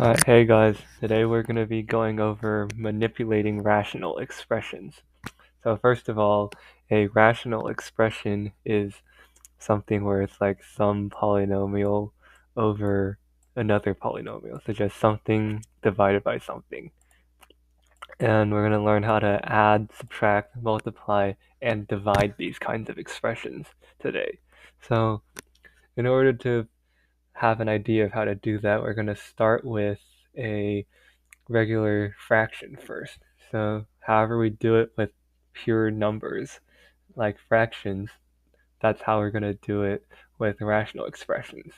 Alright, hey guys, today we're going to be going over manipulating rational expressions. So first of all, a rational expression is something where it's like some polynomial over another polynomial, so just something divided by something. And we're going to learn how to add, subtract, multiply, and divide these kinds of expressions today. So in order to have an idea of how to do that, we're going to start with a regular fraction first. So however we do it with pure numbers, like fractions, that's how we're going to do it with rational expressions.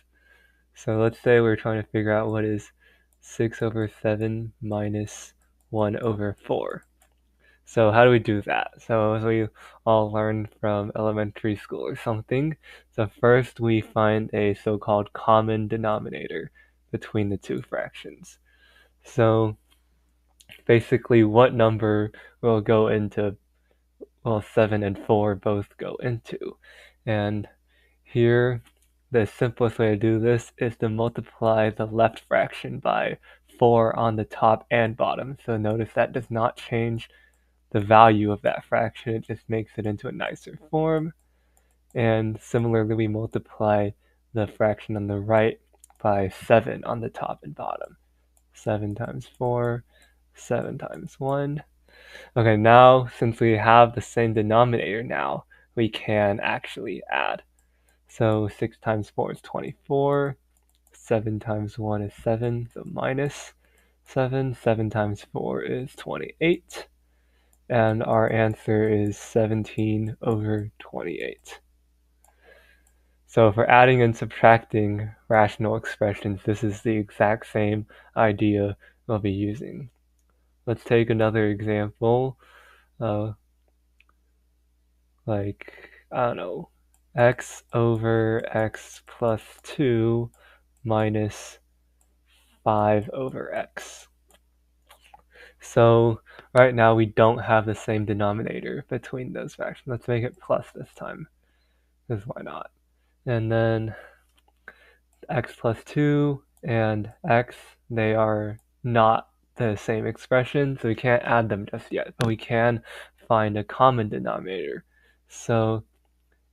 So let's say we're trying to figure out what is 6 over 7 minus 1 over 4. So how do we do that? So as we all learned from elementary school or something, so first we find a so-called common denominator between the two fractions. So basically what number will go into, well, 7 and 4 both go into. And here, the simplest way to do this is to multiply the left fraction by 4 on the top and bottom. So notice that does not change the value of that fraction, it just makes it into a nicer form. And similarly, we multiply the fraction on the right by 7 on the top and bottom. 7 times 4, 7 times 1. Okay, now since we have the same denominator now, we can actually add. So 6 times 4 is 24, 7 times 1 is 7, so minus 7, 7 times 4 is 28, and our answer is 17 over 28. So for adding and subtracting rational expressions, this is the exact same idea we'll be using. Let's take another example. Like, I don't know, x over x plus 2 minus 5 over x. So right now we don't have the same denominator between those fractions. Let's make it plus this time, because why not? And then x plus 2 and x, they are not the same expression, so we can't add them just yet, but we can find a common denominator. So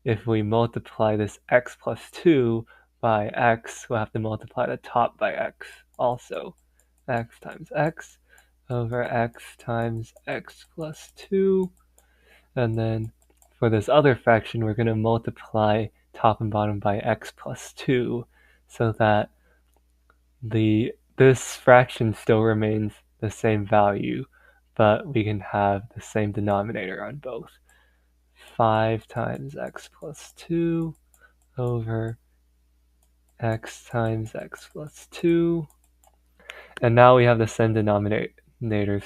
if we multiply this x plus 2 by x, we'll have to multiply the top by x also. X times x over x times x plus 2. And then for this other fraction, we're going to multiply top and bottom by x plus 2 so that this fraction still remains the same value, but we can have the same denominator on both. 5 times x plus 2 over x times x plus 2. And now we have the same denominator,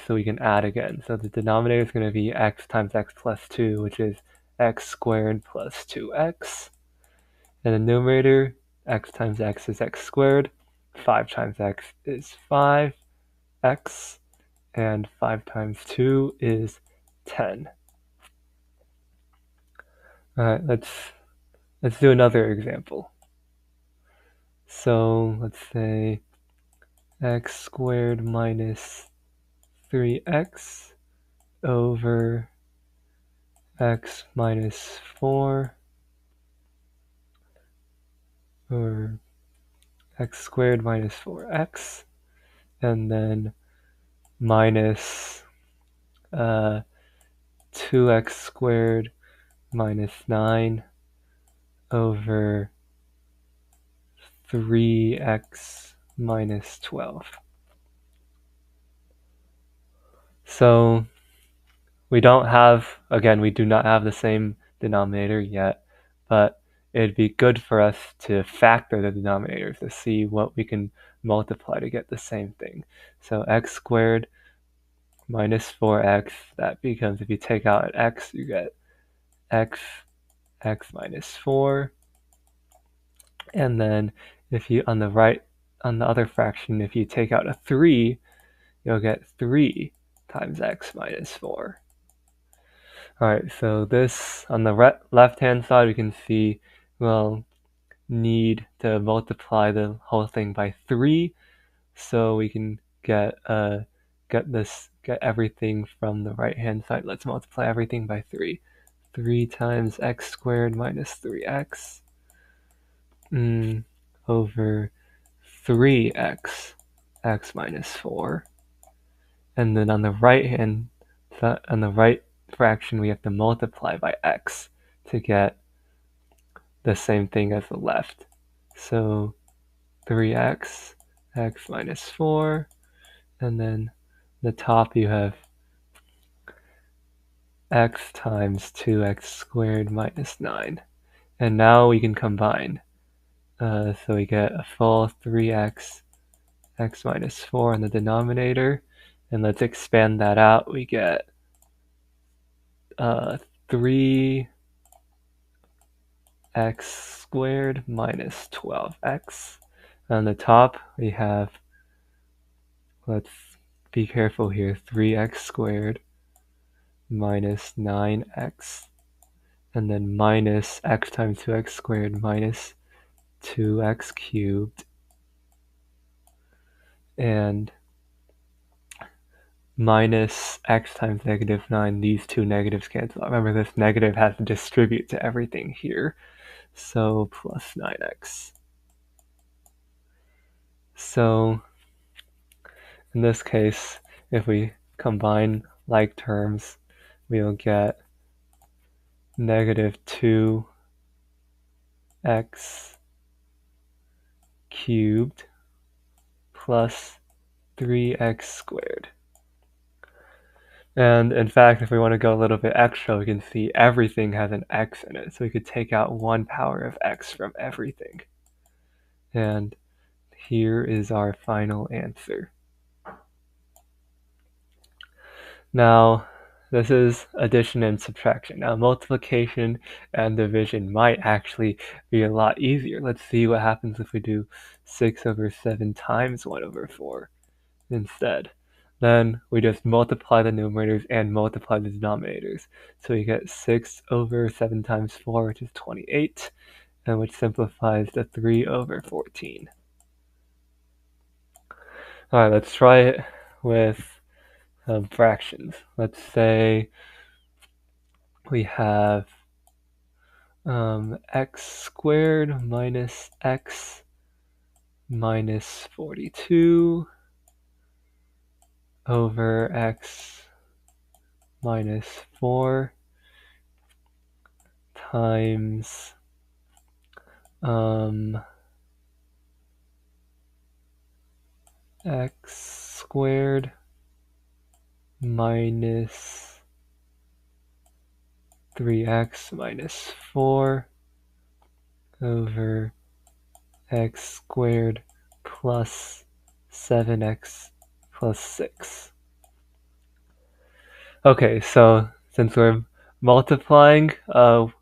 so we can add again. So the denominator is going to be x times x plus 2, which is x squared plus 2x. And the numerator, x times x is x squared. 5 times x is 5x. And 5 times 2 is 10. Alright, let's do another example. So let's say x squared minus 3x over x minus 4, or x squared minus 4x, and then minus 2x squared minus 9 over 3x minus 12. So we do not have the same denominator yet, but it'd be good for us to factor the denominators to see what we can multiply to get the same thing. So x squared minus 4x, that becomes, if you take out an x, you get x minus 4. And then if you, on the other fraction, if you take out a 3, you'll get 3 times x minus 4. Alright, so this, on the left-hand side, we can see we'll need to multiply the whole thing by 3, so we can get everything from the right hand side. Let's multiply everything by 3. 3 times x squared minus 3x over 3x, x minus 4. And then on the right fraction, we have to multiply by x to get the same thing as the left. So 3x, x minus 4, and then the top you have x times 2x squared minus 9. And now we can combine. So we get a full 3x, x minus 4 in the denominator. And let's expand that out. We get 3x squared minus 12x. On the top, we have, let's be careful here, 3x squared minus 9x, and then minus x times 2x squared minus 2x cubed, and minus x times negative 9. These two negatives cancel out. Remember, this negative has to distribute to everything here, so plus 9x. So in this case, if we combine like terms, we'll get negative 2x cubed plus 3x squared. And in fact, if we want to go a little bit extra, we can see everything has an x in it. So we could take out 1 power of x from everything. And here is our final answer. Now, this is addition and subtraction. Now, multiplication and division might actually be a lot easier. Let's see what happens if we do 6 over 7 times 1 over 4 instead. Then we just multiply the numerators and multiply the denominators. So we get 6 over 7 times 4, which is 28, and which simplifies to 3 over 14. All right, let's try it with fractions. Let's say we have x squared minus x minus 42 over x minus 4 times x squared minus 3x minus 4 over x squared plus 7x plus 6. Okay, so since we're multiplying, we're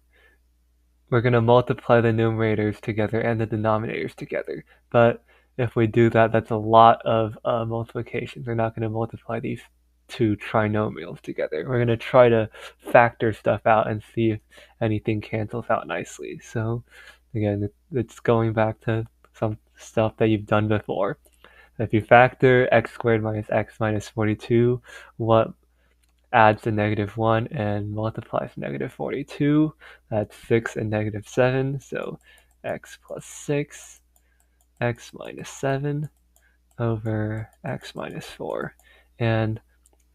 going to multiply the numerators together and the denominators together. But if we do that, that's a lot of multiplications. We're not going to multiply these two trinomials together. We're going to try to factor stuff out and see if anything cancels out nicely. So again, it's going back to some stuff that you've done before. If you factor x squared minus x minus 42, what adds to negative 1 and multiplies negative 42. That's 6 and negative 7, so x plus 6, x minus 7 over x minus 4. And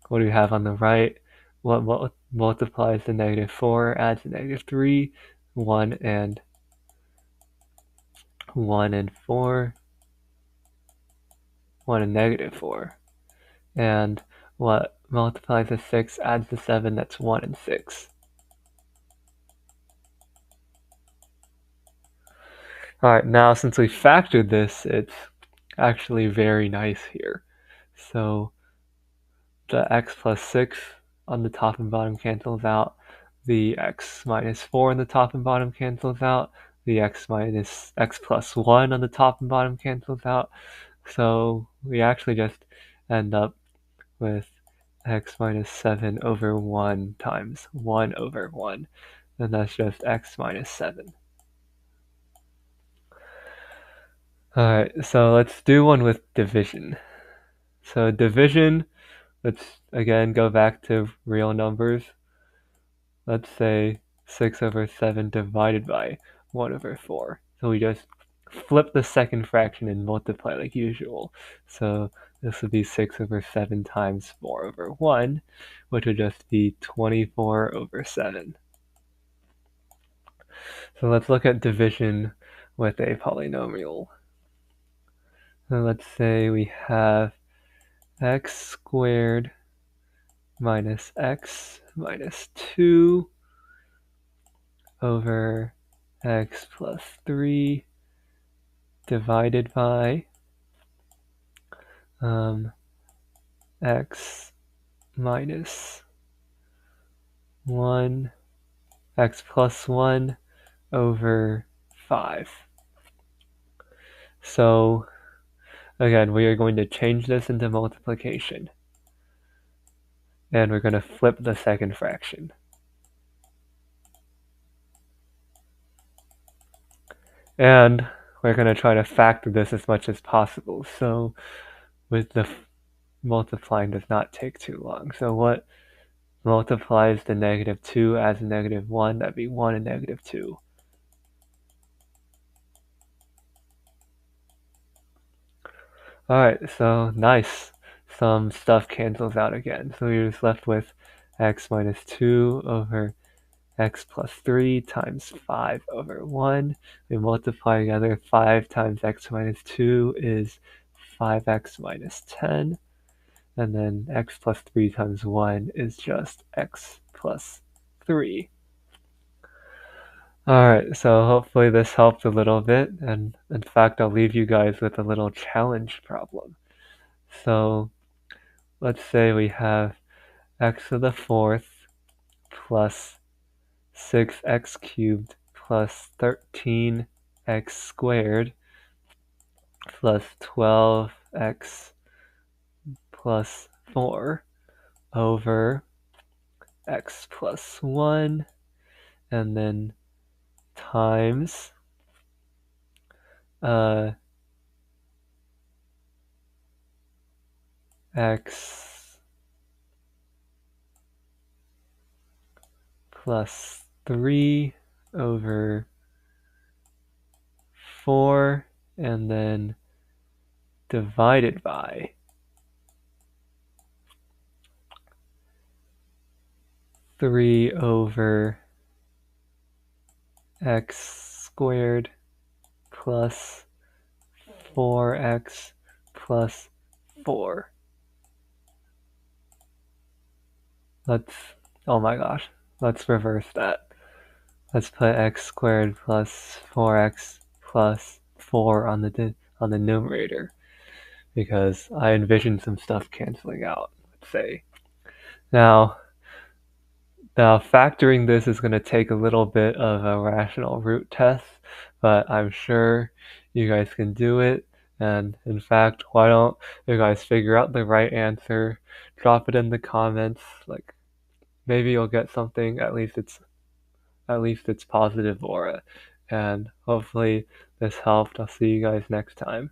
what do we have on the right? What multiplies the negative 4, adds to negative 3, 1 and 4, 1 and negative 4. And what multiplies the 6, adds to 7, that's 1 and 6. Alright, now since we factored this, it's actually very nice here. So the x plus 6 on the top and bottom cancels out. The x minus 4 on the top and bottom cancels out. The x plus 1 on the top and bottom cancels out. So we actually just end up with x minus 7 over 1 times 1 over 1. And that's just x minus 7. Alright, so let's do one with division. So division, let's again go back to real numbers. Let's say 6 over 7 divided by 1 over 4. So we just flip the second fraction and multiply like usual. So this would be 6 over 7 times 4 over 1, which would just be 24 over 7. So let's look at division with a polynomial. So let's say we have x squared minus x minus 2 over x plus 3 divided by x minus 1, x plus 1 over 5. So again, we are going to change this into multiplication. And we're going to flip the second fraction. And we're going to try to factor this as much as possible. So with the multiplying does not take too long. So what multiplies the negative 2 as a negative 1? That'd be 1 and negative 2. Alright, so nice. Some stuff cancels out again. So we're just left with x minus 2 over x plus 3 times 5 over 1. We multiply together. 5 times x minus 2 is 5x minus 10. And then x plus 3 times 1 is just x plus 3. Alright, so hopefully this helped a little bit, and in fact I'll leave you guys with a little challenge problem. So let's say we have x to the 4th plus 6x cubed plus 13x squared plus 12x plus 4 over x plus 1, and then times x plus 3 over 4, and then divided by 3 over x squared plus 4x plus 4. Oh my gosh, let's reverse that. Let's put x squared plus 4x plus 4 on the numerator, because I envision some stuff canceling out, let's say. Now factoring this is going to take a little bit of a rational root test, but I'm sure you guys can do it. And in fact, why don't you guys figure out the right answer, drop it in the comments, like maybe you'll get something, at least it's positive aura. And hopefully this helped. I'll see you guys next time.